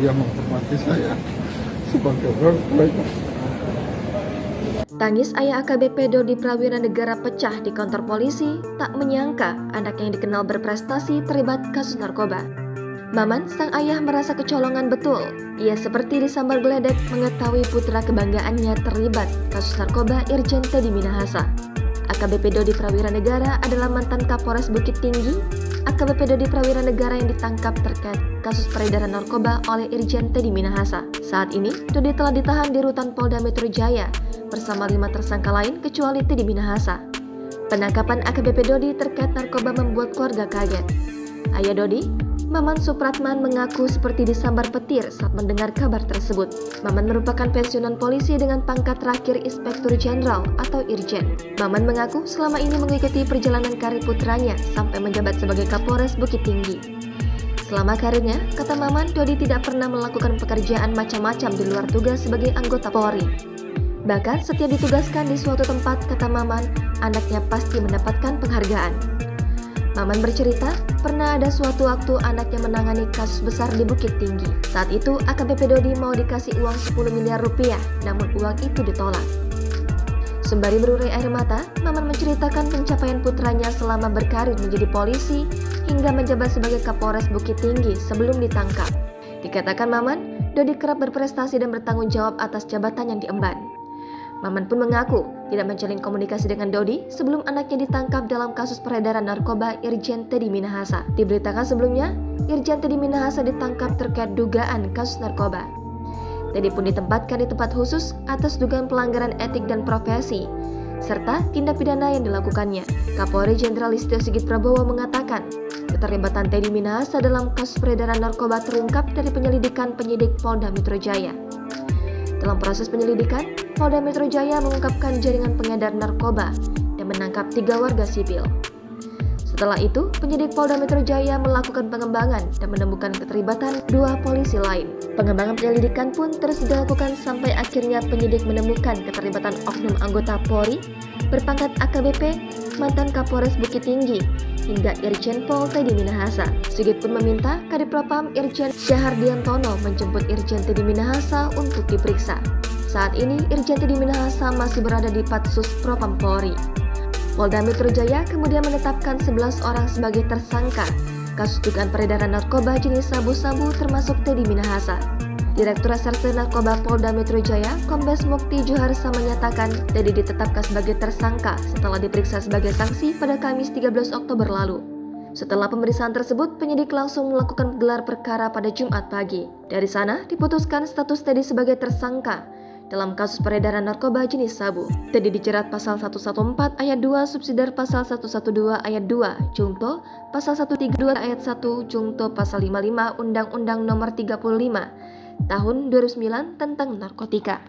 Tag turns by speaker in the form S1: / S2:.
S1: dia menghormati saya sebagai orang tuanya.
S2: Tangis ayah AKBP Dodi Prawira Negara pecah di kantor polisi, tak menyangka anak yang dikenal berprestasi terlibat kasus narkoba. Maman, sang ayah merasa kecolongan betul. Ia seperti disambar geledek mengetahui putra kebanggaannya terlibat kasus narkoba Irjen Teddy Minahasa. AKBP Dodi Prawira Negara adalah mantan Kapolres Bukit Tinggi. AKBP Dodi Prawira Negara yang ditangkap terkait kasus peredaran narkoba oleh Irjen Teddy Minahasa. Saat ini, Dodi telah ditahan di rutan Polda Metro Jaya bersama 5 tersangka lain kecuali Teddy Minahasa. Penangkapan AKBP Dodi terkait narkoba membuat keluarga kaget. Ayah Dodi, Maman Supratman, mengaku seperti disambar petir saat mendengar kabar tersebut. Maman merupakan pensiunan polisi dengan pangkat terakhir Inspektur Jenderal atau Irjen. Maman mengaku selama ini mengikuti perjalanan karir putranya sampai menjabat sebagai Kapolres Bukit Tinggi. Selama karirnya, kata Maman, Dodi tidak pernah melakukan pekerjaan macam-macam di luar tugas sebagai anggota Polri. Bahkan setiap ditugaskan di suatu tempat, kata Maman, anaknya pasti mendapatkan penghargaan. Maman bercerita, pernah ada suatu waktu anaknya menangani kasus besar di Bukit Tinggi. Saat itu, AKBP Dodi mau dikasih uang 10 miliar rupiah, namun uang itu ditolak. Sembari berurai air mata, Maman menceritakan pencapaian putranya selama berkarir menjadi polisi hingga menjabat sebagai Kapolres Bukit Tinggi sebelum ditangkap. Dikatakan Maman, Dodi kerap berprestasi dan bertanggung jawab atas jabatan yang diemban. Maman pun mengaku tidak menjalin komunikasi dengan Dodi sebelum anaknya ditangkap dalam kasus peredaran narkoba Irjen Teddy Minahasa. Diberitakan sebelumnya, Irjen Teddy Minahasa ditangkap terkait dugaan kasus narkoba. Teddy pun ditempatkan di tempat khusus atas dugaan pelanggaran etik dan profesi, serta tindak pidana yang dilakukannya. Kapolri Jenderal Listio Sigit Prabowo mengatakan, keterlibatan Teddy Minahasa dalam kasus peredaran narkoba terungkap dari penyelidikan penyidik Polda Metro Jaya. Dalam proses penyelidikan, Polda Metro Jaya mengungkapkan jaringan pengedar narkoba dan menangkap 3 warga sipil. Setelah itu, penyidik Polda Metro Jaya melakukan pengembangan dan menemukan keterlibatan 2 polisi lain. Pengembangan penyelidikan pun terus dilakukan sampai akhirnya penyidik menemukan keterlibatan oknum anggota Polri berpangkat AKBP, mantan Kapolres Bukit Tinggi, hingga Irjen Pol Teddy Minahasa. Sigit pun meminta Kadipropam Irjen Syahardiantono menjemput Irjen Teddy Minahasa untuk diperiksa. Saat ini, Irjen Teddy Minahasa masih berada di Patsus Propam Polri. Polda Metro Jaya kemudian menetapkan 11 orang sebagai tersangka kasus dugaan peredaran narkoba jenis sabu-sabu termasuk Teddy Minahasa. Direktur Reserse Narkoba Polda Metro Jaya, Kombes Mukti Juharsa menyatakan Teddy ditetapkan sebagai tersangka setelah diperiksa sebagai saksi pada Kamis 13 Oktober lalu. Setelah pemeriksaan tersebut, penyidik langsung melakukan gelar perkara pada Jumat pagi. Dari sana, diputuskan status Teddy sebagai tersangka dalam kasus peredaran narkoba jenis sabu. Teddy dijerat pasal 114 ayat 2 subsidiar pasal 112 ayat 2 Jungto, pasal 132 ayat 1 Jungto, pasal 55 Undang-Undang Nomor 35 Tahun 2009 tentang narkotika.